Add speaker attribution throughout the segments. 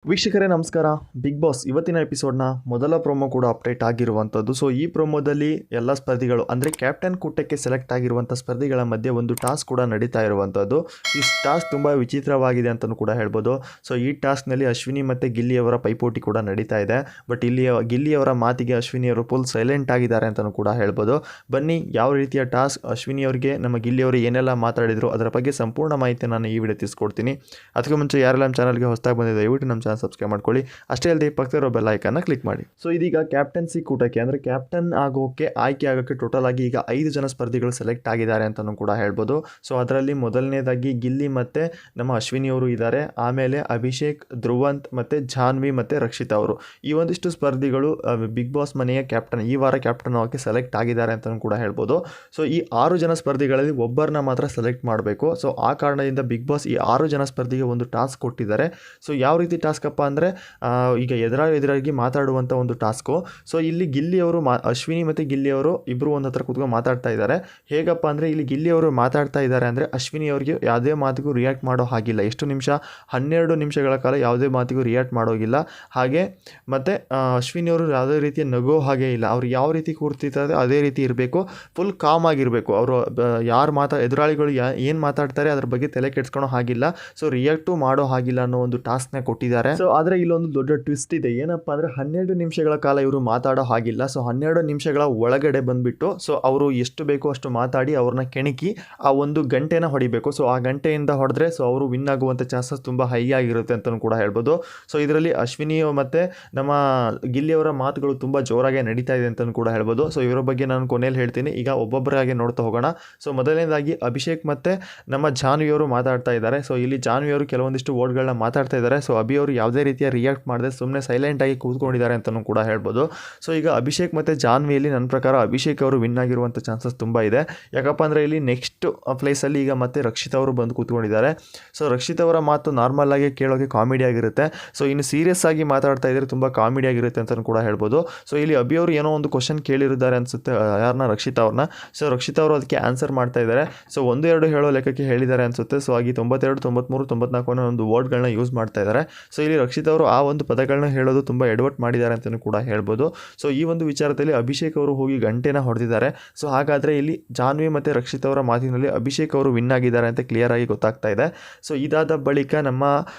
Speaker 1: ವೀಕ್ಷಕರೇ ನಮಸ್ಕಾರ. Big boss ಇವತ್ತಿನ ಎಪಿಸೋಡ್ನ ಮೊದಲ ಪ್ರೋಮೋ ಕೂಡ ಅಪ್ಡೇಟ್ ಆಗಿರುವಂಥದ್ದು. ಸೊ ಈ ಪ್ರೋಮೋದಲ್ಲಿ ಎಲ್ಲ ಸ್ಪರ್ಧಿಗಳು ಅಂದರೆ ಕ್ಯಾಪ್ಟನ್ ಕೂಟಕ್ಕೆ ಸೆಲೆಕ್ಟ್ ಆಗಿರುವಂಥ ಸ್ಪರ್ಧಿಗಳ ಮಧ್ಯೆ ಒಂದು ಟಾಸ್ಕ್ ಕೂಡ ನಡೀತಾ ಇರುವಂಥದ್ದು. ಈ ಟಾಸ್ಕ್ ತುಂಬ ವಿಚಿತ್ರವಾಗಿದೆ ಅಂತಲೂ ಕೂಡ ಹೇಳ್ಬೋದು. ಸೊ ಈ ಟಾಸ್ಕ್ನಲ್ಲಿ ಅಶ್ವಿನಿ ಮತ್ತು ಗಿಲ್ಲಿಯವರ ಪೈಪೋಟಿ ಕೂಡ ನಡೀತಾ ಇದೆ. ಬಟ್ ಇಲ್ಲಿ ಗಿಲ್ಲಿಯವರ ಮಾತಿಗೆ ಅಶ್ವಿನಿಯವರು ಫುಲ್ ಸೈಲೆಂಟ್ ಆಗಿದ್ದಾರೆ ಅಂತಲೂ ಕೂಡ ಹೇಳ್ಬೋದು. ಬನ್ನಿ, ಯಾವ ರೀತಿಯ ಟಾಸ್ಕ್, ಅಶ್ವಿನಿಯವರಿಗೆ ನಮ್ಮ ಗಿಲ್ಲಿಯವರು ಏನೆಲ್ಲ ಮಾತಾಡಿದರು ಅದರ ಬಗ್ಗೆ ಸಂಪೂರ್ಣ ಮಾಹಿತಿ ನಾನು ಈ ವಿಡಿಯೋ ತಿಳಿಸ್ಕೊಡ್ತೀನಿ. ಅದಕ್ಕೆ ಮುಂಚೆ ಯಾರೆಲ್ಲ ನಮ್ಮ ಚಾನಲ್ಗೆ ಹೊಸದಾಗಿ ಬಂದಿದೆ ದಯವಿಟ್ಟು ನಮ್ಮ ಚಾನಲ್ ಸಬ್ಸ್ಕ್ರೈಬ್ ಮಾಡ್ಕೊಳ್ಳಿ. ಅಷ್ಟೇ ಅಲ್ಲದೆ ಪಕ್ಕದಲ್ಲಿರೋ ಬೆಲ್ ಐಕಾನ್ನ ಕ್ಲಿಕ್ ಮಾಡಿ. ಸೊ ಇದೀಗ ಕ್ಯಾಪ್ಟನ್ಸಿ ಕೂಟಕ್ಕೆ ಅಂದರೆ ಕ್ಯಾಪ್ಟನ್ ಆಗೋಕ್ಕೆ ಆಯ್ಕೆ ಆಗೋಕ್ಕೆ ಟೋಟಲ್ ಆಗಿ ಈಗ 5 ಜನ ಸ್ಪರ್ಧಿಗಳು ಸೆಲೆಕ್ಟ್ ಆಗಿದ್ದಾರೆ ಅಂತಲೂ ಕೂಡ ಹೇಳ್ಬೋದು. ಸೊ ಅದರಲ್ಲಿ ಮೊದಲನೇದಾಗಿ ಗಿಲ್ಲಿ ಮತ್ತು ನಮ್ಮ ಅಶ್ವಿನಿಯವರು ಇದ್ದಾರೆ. ಆಮೇಲೆ ಅಭಿಷೇಕ್, ಧ್ರುವಂತ್ ಮತ್ತು ಜಾನ್ವಿ ಮತ್ತು ರಕ್ಷಿತಾ ಅವರು, ಈ ಒಂದಿಷ್ಟು ಸ್ಪರ್ಧಿಗಳು ಬಿಗ್ ಬಾಸ್ ಮನೆಯ ಕ್ಯಾಪ್ಟನ್, ಈ ವಾರ ಕ್ಯಾಪ್ಟನ್ ಆಗೋಕ್ಕೆ ಸೆಲೆಕ್ಟ್ ಆಗಿದ್ದಾರೆ ಅಂತಲೂ ಕೂಡ ಹೇಳ್ಬೋದು. ಸೊ ಈ 6 ಜನ ಸ್ಪರ್ಧಿಗಳಲ್ಲಿ ಒಬ್ಬರನ್ನ ಮಾತ್ರ ಸೆಲೆಕ್ಟ್ ಮಾಡಬೇಕು. ಸೊ ಆ ಕಾರಣದಿಂದ ಬಿಗ್ ಬಾಸ್ ಈ 6 ಜನ ಸ್ಪರ್ಧಿಗೆ ಒಂದು ಟಾಸ್ಕ್ ಕೊಟ್ಟಿದ್ದಾರೆ. ಸೊ ಯಾವ ರೀತಿ ಟಾಸ್ಕ್ ಅಪ್ಪ ಅಂದರೆ ಈಗ ಎದುರಾಗಿ ಮಾತಾಡುವಂಥ ಒಂದು ಟಾಸ್ಕು. ಸೊ ಇಲ್ಲಿ ಗಿಲ್ಲಿಯವರು ಅಶ್ವಿನಿ ಮತ್ತು ಗಿಲ್ಲಿಯವರು ಇಬ್ಬರು ಒಂದು ಹತ್ರ ಕೂತ್ಕೊಂಡು ಮಾತಾಡ್ತಾ ಇದ್ದಾರೆ. ಹೇಗಪ್ಪ ಅಂದರೆ ಇಲ್ಲಿ ಗಿಲ್ಲಿಯವರು ಮಾತಾಡ್ತಾ ಇದ್ದಾರೆ ಅಂದರೆ ಅಶ್ವಿನಿ ಅವರಿಗೆ ಯಾವುದೇ ಮಾತಿಗೂ ರಿಯಾಕ್ಟ್ ಮಾಡೋ ಹಾಗಿಲ್ಲ. ಎಷ್ಟು ನಿಮಿಷ, 12 ನಿಮಿಷಗಳ ಕಾಲ ಯಾವುದೇ ಮಾತಿಗೂ ರಿಯಾಕ್ಟ್ ಮಾಡೋಗಿಲ್ಲ. ಹಾಗೆ ಮತ್ತು ಅಶ್ವಿನಿಯವರು ಯಾವುದೇ ರೀತಿಯ ನಗೋ ಹಾಗೆ ಇಲ್ಲ. ಅವ್ರು ಯಾವ ರೀತಿ ಕೂರ್ತಿರ್ತಾರೆ ಅದೇ ರೀತಿ ಇರಬೇಕು, ಫುಲ್ ಕಾಮ್ ಆಗಿರಬೇಕು. ಅವರು ಯಾರು ಎದುರಾಳಿಗಳು ಏನು ಮಾತಾಡ್ತಾರೆ ಅದ್ರ ಬಗ್ಗೆ ತಲೆ ಕೆಡ್ಸ್ಕೊಳೋ ಹಾಗಿಲ್ಲ. ಸೊ ರಿಯಾಕ್ಟು ಮಾಡೋ ಹಾಗಿಲ್ಲ ಅನ್ನೋ ಒಂದು ಟಾಸ್ಕ್ನ ಕೊಟ್ಟಿದ್ದಾರೆ. ಸೊ ಆದರೆ ಇಲ್ಲೊಂದು ದೊಡ್ಡ ಟ್ವಿಸ್ಟ್ ಇದೆ. ಏನಪ್ಪ ಅಂದರೆ 12 ನಿಮಿಷಗಳ ಕಾಲ ಇವರು ಮಾತಾಡೋ ಹಾಗಿಲ್ಲ. ಸೊ 12 ನಿಮಿಷಗಳ ಒಳಗಡೆ ಬಂದುಬಿಟ್ಟು ಸೊ ಅವರು ಎಷ್ಟು ಬೇಕೋ ಅಷ್ಟು ಮಾತಾಡಿ ಅವ್ರನ್ನ ಕೆಣಕಿ ಆ ಒಂದು ಗಂಟೆನ ಹೊಡಿಬೇಕು. ಸೊ ಆ ಗಂಟೆಯಿಂದ ಹೊಡೆದ್ರೆ ಸೊ ಅವರು ವಿನ್ ಆಗುವಂಥ ಚಾನ್ಸಸ್ ತುಂಬ ಹೈ ಆಗಿರುತ್ತೆ ಅಂತಲೂ ಕೂಡ ಹೇಳ್ಬೋದು. ಸೊ ಇದರಲ್ಲಿ ಅಶ್ವಿನಿ ಮತ್ತು ನಮ್ಮ ಗಿಲ್ಲಿಯವರ ಮಾತುಗಳು ತುಂಬ ಜೋರಾಗಿ ನಡೀತಾ ಇದೆ ಅಂತಲೂ ಕೂಡ ಹೇಳ್ಬೋದು. ಸೊ ಇವರ ಬಗ್ಗೆ ನಾನು ಕೊನೆಯಲ್ಲಿ ಹೇಳ್ತೀನಿ. ಈಗ ಒಬ್ಬೊಬ್ಬರಾಗೆ ನೋಡ್ತಾ ಹೋಗೋಣ. ಸೊ ಮೊದಲನೇದಾಗಿ ಅಭಿಷೇಕ್ ಮತ್ತು ನಮ್ಮ ಜಾನ್ವಿಯವರು ಮಾತಾಡ್ತಾ ಇದ್ದಾರೆ. ಸೊ ಇಲ್ಲಿ ಜಾನ್ವಿಯವರು ಕೆಲವೊಂದಿಷ್ಟು ವರ್ಡ್ಗಳನ್ನ ಮಾತಾಡ್ತಾ ಇದ್ದಾರೆ. ಸೊ ಅಭಿಯವರು ಯಾವುದೇ ರೀತಿಯ ರಿಯಾಕ್ಟ್ ಮಾಡದೆ ಸುಮ್ಮನೆ ಸೈಲೆಂಟಾಗಿ ಕೂತ್ಕೊಂಡಿದ್ದಾರೆ ಅಂತಲೂ ಕೂಡ ಹೇಳ್ಬೋದು. ಸೊ ಈಗ ಅಭಿಷೇಕ್ ಮತ್ತು ಜಾನ್ವಿಯಲ್ಲಿ ನನ್ನ ಪ್ರಕಾರ ಅಭಿಷೇಕ್ ಅವರು ವಿನ್ ಆಗಿರುವಂಥ ಚಾನ್ಸಸ್ ತುಂಬ ಇದೆ. ಯಾಕಪ್ಪ ಅಂದರೆ ಇಲ್ಲಿ ನೆಕ್ಸ್ಟ್ ಪ್ಲೇಸಲ್ಲಿ ಈಗ ಮತ್ತೆ ರಕ್ಷಿತಾ ಅವರು ಬಂದು ಕೂತ್ಕೊಂಡಿದ್ದಾರೆ. ಸೊ ರಕ್ಷಿತಾ ಅವರ ಮಾತು ನಾರ್ಮಲ್ ಆಗಿ ಕೇಳೋಕ್ಕೆ ಕಾಮಿಡಿ ಆಗಿರುತ್ತೆ. ಸೊ ಇನ್ನು ಸೀರಿಯಸ್ ಆಗಿ ಮಾತಾಡ್ತಾ ಇದ್ದರೆ ತುಂಬ ಕಾಮಿಡಿ ಆಗಿರುತ್ತೆ ಅಂತಲೂ ಕೂಡ ಹೇಳ್ಬೋದು. ಸೊ ಇಲ್ಲಿ ಅಭಿಯವರು ಏನೋ ಒಂದು ಕ್ವಶನ್ ಕೇಳಿರಿದ್ದಾರೆ ಅನಿಸುತ್ತೆ ಯಾರನ್ನ, ರಕ್ಷಿತಾ ಅವ್ರನ್ನ. ಸೊ ರಕ್ಷಿತಾ ಅವರು ಅದಕ್ಕೆ ಆನ್ಸರ್ ಮಾಡ್ತಾ ಇದ್ದಾರೆ. ಸೊ 1-2 ಹೇಳೋ ಲೆಕ್ಕಕ್ಕೆ ಹೇಳಿದ್ದಾರೆ ಅನಿಸುತ್ತೆ. ಸೊ ಹಾಗೆ 92, 93, 94 ಒಂದು ವರ್ಡ್ಗಳನ್ನ ಯೂಸ್ ಮಾಡ್ತಾ ಇದ್ದಾರೆ. ಸೊ ಇಲ್ಲಿ ರಕ್ಷಿತಾ ಅವರು ಆ ಒಂದು ಪದಗಳನ್ನ ಹೇಳೋದು ತುಂಬ ಎಡವಟ್ ಮಾಡಿದ್ದಾರೆ ಅಂತಲೂ ಕೂಡ ಹೇಳ್ಬೋದು. ಸೊ ಈ ಒಂದು ವಿಚಾರದಲ್ಲಿ ಅಭಿಷೇಕ್ ಅವರು ಹೋಗಿ ಗಂಟೆನ ಹೊಡೆದಿದ್ದಾರೆ. ಸೊ ಹಾಗಾದರೆ ಇಲ್ಲಿ ಜಾನ್ವಿ ಮತ್ತು ರಕ್ಷಿತಾ ಅವರ ಮಾತಿನಲ್ಲಿ ಅಭಿಷೇಕ್ ಅವರು ವಿನ್ ಆಗಿದ್ದಾರೆ ಅಂತ ಕ್ಲಿಯರ್ ಆಗಿ ಗೊತ್ತಾಗ್ತಾ ಇದೆ. ಸೊ ಇದಾದ ಬಳಿಕ ನಮ್ಮ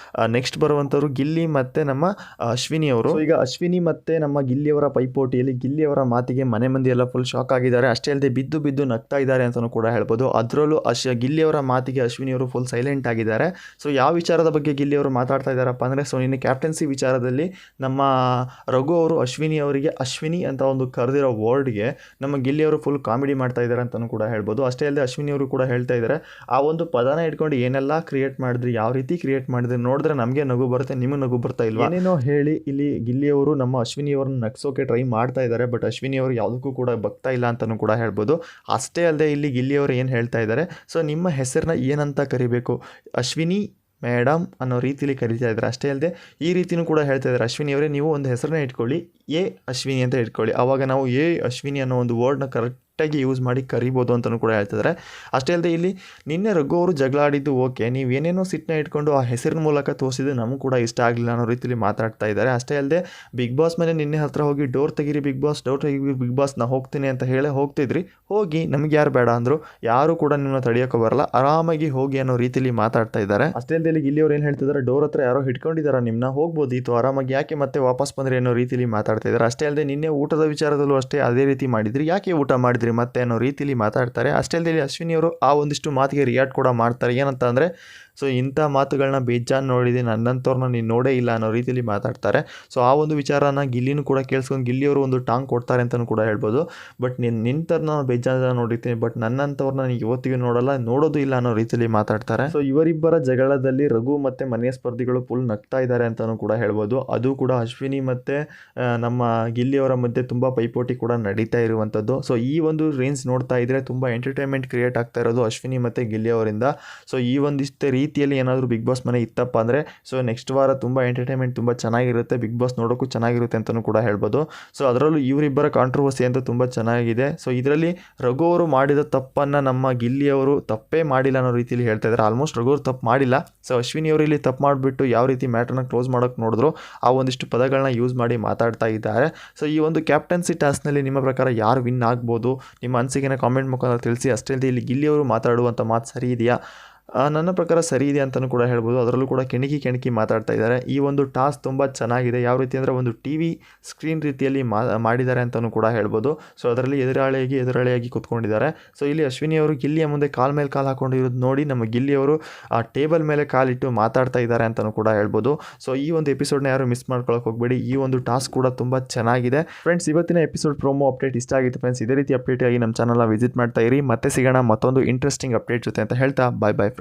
Speaker 1: ನೆಕ್ಸ್ಟ್ ಬರುವಂಥವ್ರು ಗಿಲ್ಲಿ ಮತ್ತು ನಮ್ಮ ಅಶ್ವಿನಿ ಅವರು. ಈಗ ಅಶ್ವಿನಿ ಮತ್ತು ನಮ್ಮ ಗಿಲ್ಲಿಯವರ ಪೈಪೋಟಿಯಲ್ಲಿ ಗಿಲ್ಲಿಯವರ ಮಾತಿಗೆ ಮನೆ ಮಂದಿ ಎಲ್ಲ ಫುಲ್ ಶಾಕ್ ಆಗಿದ್ದಾರೆ. ಅಷ್ಟೇ ಅಲ್ಲದೆ ಬಿದ್ದು ನಗ್ತಾ ಇದ್ದಾರೆ ಅಂತಲೂ ಕೂಡ ಹೇಳ್ಬೋದು. ಅದರಲ್ಲೂ ಗಿಲ್ಲಿಯವರ ಮಾತಿಗೆ ಅಶ್ವಿನಿಯವರು ಫುಲ್ ಸೈಲೆಂಟ್ ಆಗಿದ್ದಾರೆ. ಸೊ ಯಾವ ವಿಚಾರದ ಬಗ್ಗೆ ಗಿಲ್ಲಿಯವರು ಮಾತಾಡ್ತಾ ಇದ್ದಾರಪ್ಪ ಅಂದರೆ ಸೊ ನಿನ್ನೆ ಕ್ಯಾಪ್ಟನ್ಸಿ ವಿಚಾರದಲ್ಲಿ ನಮ್ಮ ರಘು ಅವರು ಅಶ್ವಿನಿ ಅವರಿಗೆ ಅಶ್ವಿನಿ ಅಂತ ಒಂದು ಕರೆದಿರೋ ವರ್ಡ್ಗೆ ನಮ್ಮ ಗಿಲ್ಲಿಯವರು ಫುಲ್ ಕಾಮಿಡಿ ಮಾಡ್ತಾ ಇದ್ದಾರೆ ಅಂತಲೂ ಕೂಡ ಹೇಳ್ಬೋದು. ಅಷ್ಟೇ ಅಲ್ಲದೆ ಅಶ್ವಿನಿ ಅವರು ಕೂಡ ಹೇಳ್ತಾ ಇದ್ದಾರೆ, ಆ ಒಂದು ಪದನ ಇಟ್ಕೊಂಡು ಏನೆಲ್ಲ ಕ್ರಿಯೇಟ್ ಮಾಡಿದ್ರಿ, ಯಾವ ರೀತಿ ಕ್ರಿಯೇಟ್ ಮಾಡಿದ್ರಿ, ನೋಡಿದ್ರೆ ನಮಗೆ ನಗು ಬರುತ್ತೆ, ನಿಮಗೆ ನಗು ಬರ್ತಾ ಇಲ್ವಾ, ಏನೇನೋ ಹೇಳಿ ಇಲ್ಲಿ ಗಿಲ್ಲಿಯವರು ನಮ್ಮ ಅಶ್ವಿನಿಯವ್ರನ್ನ ನಗ್ಸೋಕೆ ಟ್ರೈ ಮಾಡ್ತಾ ಇದ್ದಾರೆ. ಬಟ್ ಅಶ್ವಿನಿಯವರು ಯಾವುದಕ್ಕೂ ಕೂಡ ಬಗ್ತಾ ಇಲ್ಲ ಅಂತಲೂ ಕೂಡ ಹೇಳ್ಬೋದು. ಅಷ್ಟೇ ಅಲ್ಲದೆ ಇಲ್ಲಿ ಗಿಲ್ಲಿಯವರು ಏನು ಹೇಳ್ತಾ ಇದ್ದಾರೆ, ಸೊ ನಿಮ್ಮ ಹೆಸರನ್ನ ಏನಂತ ಕರಿಬೇಕು, ಅಶ್ವಿನಿ ಮೇಡಮ್ ಅನ್ನೋ ರೀತಿಯಲ್ಲಿ ಕರಿತಾ ಇದ್ದಾರೆ. ಅಷ್ಟೇ ಅಲ್ಲದೆ ಈ ರೀತಿಯೂ ಕೂಡ ಹೇಳ್ತಾ ಇದ್ದಾರೆ, ಅಶ್ವಿನಿ ಅವರೇ ನೀವು ಒಂದು ಹೆಸರನ್ನ ಇಟ್ಕೊಳ್ಳಿ, ಎ ಅಶ್ವಿನಿ ಅಂತ ಇಟ್ಕೊಳ್ಳಿ, ಆವಾಗ ನಾವು ಎ ಅಶ್ವಿನಿ ಅನ್ನೋ ಒಂದು ವರ್ಡ್ನ ಕರೆಕ್ಟಾಗಿ ಯೂಸ್ ಮಾಡಿ ಕರಿಬೋದು ಅಂತಲೂ ಕೂಡ ಹೇಳ್ತಿದ್ದಾರೆ. ಅಷ್ಟೇ ಅಲ್ಲದೆ ಇಲ್ಲಿ ನಿನ್ನೆ ರಘು ಅವರು ಜಗಳ ಆಡಿದ್ದು ಓಕೆ, ನೀವೇನೇನೋ ಸಿಟ್ಟನ್ನ ಇಟ್ಕೊಂಡು ಆ ಹೆಸರಿನ ಮೂಲಕ ತೋರಿಸಿದ್ದು ನಮಗೂ ಕೂಡ ಇಷ್ಟ ಆಗಲಿಲ್ಲ ಅನ್ನೋ ರೀತಿಯಲ್ಲಿ ಮಾತಾಡ್ತಾ ಇದ್ದಾರೆ. ಅಷ್ಟೇ ಅಲ್ಲದೆ ಬಿಗ್ ಬಾಸ್ ಮನೆ ನಿನ್ನೆ ಹತ್ರ ಹೋಗಿ ಡೋರ್ ತೆಗೀರಿ ಬಿಗ್ ಬಾಸ್, ಡೋರ್ ತೆಗೀರಿ ಬಿಗ್ ಬಾಸ್, ನಾ ಹೋಗ್ತೀನಿ ಅಂತ ಹೇಳೇ ಹೋಗ್ತಿದ್ರಿ, ಹೋಗಿ, ನಮ್ಗೆ ಯಾರು ಬೇಡ ಅಂದರು, ಯಾರು ಕೂಡ ನಿಮ್ಮನ್ನ ತಡೆಯೋಕೆ ಬರಲ್ಲ, ಆರಾಮಾಗಿ ಹೋಗಿ ಅನ್ನೋ ರೀತಿಯಲ್ಲಿ ಮಾತಾಡ್ತಾ ಇದ್ದಾರೆ. ಅಷ್ಟೇ ಅಲ್ಲದೆ ಇಲ್ಲಿ ಗಿಲ್ಲಿಯವರು ಏನು ಹೇಳ್ತಿದ್ದಾರೆ, ಡೋರ್ ಹತ್ರ ಯಾರೋ ಹಿಡ್ಕೊಂಡಿದ್ದಾರೆ ನಿಮ್ಮನ್ನ, ಹೋಗ್ಬೋದಿತ್ತು ಆರಾಮಾಗಿ, ಯಾಕೆ ಮತ್ತೆ ವಾಪಸ್ ಬಂದರೆ ಅನ್ನೋ ರೀತಿಯಲ್ಲಿ ಮಾತಾಡ್ತಾ ಇದ್ದಾರೆ. ಅಷ್ಟೇ ಅಲ್ಲದೆ ನಿನ್ನೆ ಊಟದ ವಿಚಾರದಲ್ಲೂ ಅಷ್ಟೇ ಅದೇ ರೀತಿ ಮಾಡಿದ್ರಿ, ಯಾಕೆ ಊಟ ಮಾಡಿದ್ರಿ ಮತ್ತೆ ಅನ್ನೋ ರೀತಿಯಲ್ಲಿ ಮಾತಾಡ್ತಾರೆ. ಅಷ್ಟೇ ಅಲ್ಲದೆ ಅಶ್ವಿನಿ ಅವರು ಆ ಒಂದಿಷ್ಟು ಮಾತಿಗೆ ರಿಯಾಕ್ಟ್ ಕೂಡ ಮಾಡ್ತಾರೆ. ಏನಂತ ಅಂದರೆ ಸೊ ಇಂಥ ಮಾತುಗಳನ್ನ ಬೇಜಾನ್ ನೋಡಿದೆ, ನನ್ನಂಥವ್ರನ್ನ ನೀನು ನೋಡೇ ಇಲ್ಲ ಅನ್ನೋ ರೀತಿಯಲ್ಲಿ ಮಾತಾಡ್ತಾರೆ. ಸೊ ಆ ಒಂದು ವಿಚಾರನ ಗಿಲ್ಲಿನೂ ಕೂಡ ಕೇಳಿಸ್ಕೊಂಡು ಗಿಲ್ಲಿಯವರು ಒಂದು ಟಾಂಗ್ ಕೊಡ್ತಾರೆ ಅಂತಲೂ ಕೂಡ ಹೇಳ್ಬೋದು. ಬಟ್ ನಿನ್ನ ಬೇಜಾನ ನೋಡಿರ್ತೀನಿ, ಬಟ್ ನನ್ನಂಥವ್ರನ್ನ ನೀನು ಇವತ್ತಿಗೂ ನೋಡಲ್ಲ, ನೋಡೋದು ಇಲ್ಲ ಅನ್ನೋ ರೀತಿಯಲ್ಲಿ ಮಾತಾಡ್ತಾರೆ. ಸೊ ಇವರಿಬ್ಬರ ಜಗಳದಲ್ಲಿ ರಘು ಮತ್ತು ಮನೆಯ ಸ್ಪರ್ಧಿಗಳು ಫುಲ್ ನಗ್ತಾ ಇದ್ದಾರೆ ಅಂತಲೂ ಕೂಡ ಹೇಳ್ಬೋದು. ಅದು ಕೂಡ ಅಶ್ವಿನಿ ಮತ್ತು ನಮ್ಮ ಗಿಲ್ಲಿಯವರ ಮಧ್ಯೆ ತುಂಬ ಪೈಪೋಟಿ ಕೂಡ ನಡೀತಾ ಇರುವಂಥದ್ದು. ಸೊ ಈ ಒಂದು ರೇಂಜ್ ನೋಡ್ತಾ ಇದ್ದರೆ ತುಂಬ ಎಂಟರ್ಟೈನ್ಮೆಂಟ್ ಕ್ರಿಯೇಟ್ ಆಗ್ತಾ ಇರೋದು ಅಶ್ವಿನಿ ಮತ್ತು ಗಿಲ್ಲಿಯವರಿಂದ. ಸೊ ಈ ಒಂದಿಷ್ಟೇ ರೀತಿಯಲ್ಲಿ ಏನಾದರೂ ಬಿಗ್ ಬಾಸ್ ಮನೆ ಇತ್ತಪ್ಪ ಅಂದರೆ ಸೊ ನೆಕ್ಸ್ಟ್ ವಾರ ತುಂಬ ಎಂಟರ್ಟೈನ್ಮೆಂಟ್ ತುಂಬ ಚೆನ್ನಾಗಿರುತ್ತೆ, ಬಿಗ್ ಬಾಸ್ ನೋಡೋಕ್ಕೂ ಚೆನ್ನಾಗಿರುತ್ತೆ ಅಂತಲೂ ಕೂಡ ಹೇಳ್ಬೋದು. ಸೊ ಅದರಲ್ಲೂ ಇವರಿಬ್ಬರ ಕಾಂಟ್ರವರ್ಸಿ ಅಂತೂ ತುಂಬ ಚೆನ್ನಾಗಿದೆ. ಸೊ ಇದರಲ್ಲಿ ರಘು ಅವರು ಮಾಡಿದ ತಪ್ಪನ್ನು ನಮ್ಮ ಗಿಲ್ಲಿಯವರು ತಪ್ಪೇ ಮಾಡಿಲ್ಲ ಅನ್ನೋ ರೀತಿಯಲ್ಲಿ ಹೇಳ್ತಾ ಇದ್ದಾರೆ. ಆಲ್ಮೋಸ್ಟ್ ರಘು ಅವರು ತಪ್ಪು ಮಾಡಿಲ್ಲ. ಸೊ ಅಶ್ವಿನಿ ಅವರು ಇಲ್ಲಿ ತಪ್ಪು ಮಾಡಿಬಿಟ್ಟು ಯಾವ ರೀತಿ ಮ್ಯಾಟರ್ನ ಕ್ಲೋಸ್ ಮಾಡೋಕ್ಕೆ ನೋಡಿದ್ರು ಆ ಒಂದಿಷ್ಟು ಪದಗಳನ್ನ ಯೂಸ್ ಮಾಡಿ ಮಾತಾಡ್ತಾ ಇದ್ದಾರೆ. ಸೊ ಈ ಒಂದು ಕ್ಯಾಪ್ಟನ್ಸಿ ಟಾಸ್ಕ್ನಲ್ಲಿ ನಿಮ್ಮ ಪ್ರಕಾರ ಯಾರು ವಿನ್ ಆಗ್ಬೋದು, ನಿಮ್ಮ ಅನಿಸಿಕೆನ ಕಾಮೆಂಟ್ ಮುಖಾಂತರ ತಿಳಿಸಿ. ಅಷ್ಟೇ ಅಲ್ಲದೆ ಇಲ್ಲಿ ಗಿಲ್ಲಿಯವರು ಮಾತಾಡುವಂಥ ಮಾತು ಸರಿ ಇದೆಯಾ? ನನ್ನ ಪ್ರಕಾರ ಸರಿ ಇದೆ ಅಂತಲೂ ಕೂಡ ಹೇಳ್ಬೋದು. ಅದರಲ್ಲೂ ಕೂಡ ಕೆಣಕಿ ಮಾತಾಡ್ತಾ ಇದ್ದಾರೆ. ಈ ಒಂದು ಟಾಸ್ಕ್ ತುಂಬ ಚೆನ್ನಾಗಿದೆ. ಯಾವ ರೀತಿ ಅಂದರೆ ಒಂದು ಟಿ ವಿ ಸ್ಕ್ರೀನ್ ರೀತಿಯಲ್ಲಿ ಮಾಡಿದ್ದಾರೆ ಅಂತಲೂ ಕೂಡ ಹೇಳ್ಬೋದು. ಸೊ ಅದರಲ್ಲಿ ಎದುರಾಳಿಯಾಗಿ ಕೂತ್ಕೊಂಡಿದ್ದಾರೆ. ಸೊ ಇಲ್ಲಿ ಅಶ್ವಿನಿ ಅವರು ಗಿಲ್ಲಿಯ ಮುಂದೆ ಕಾಲ್ ಮೇಲೆ ಕಾಲು ಹಾಕೊಂಡಿರೋದು ನೋಡಿ ನಮ್ಮ ಗಿಲ್ಲಿಯವರು ಆ ಟೇಬಲ್ ಮೇಲೆ ಕಾಲಿಟ್ಟು ಮಾತಾಡ್ತಾ ಇದ್ದಾರೆ ಅಂತಲೂ ಕೂಡ ಹೇಳ್ಬೋದು. ಸೊ ಈ ಒಂದು ಎಪಿಸೋಡ್ನ ಯಾರು ಮಿಸ್ ಮಾಡ್ಕೊಳ್ಳೋಕೆ ಹೋಗಬೇಡಿ. ಈ ಒಂದು ಟಾಸ್ಕ್ ಕೂಡ ತುಂಬ ಚೆನ್ನಾಗಿದೆ. ಫ್ರೆಂಡ್ಸ್, ಇವತ್ತಿನ ಎಪಿಸೋಡ್ ಪ್ರೋಮೋ ಅಪ್ಡೇಟ್ ಇಷ್ಟ ಆಗಿತ್ತು ಫ್ರೆಂಡ್ಸ್. ಇದೇ ರೀತಿ ಅಪ್ಡೇಟ್ ಆಗಿ ನಮ್ಮ ಚಾನಲ್ನ ವಿಸಿಟ್ ಮಾಡ್ತಾ ಇರಿ. ಮತ್ತೆ ಸಿಗೋಣ ಮತ್ತೊಂದು ಇಂಟ್ರೆಸ್ಟಿಂಗ್ ಅಪ್ಡೇಟ್ ಜೊತೆ ಅಂತ ಹೇಳ್ತಾ ಬಾಯ್ ಫ್ರೆಂಡ್ಸ್.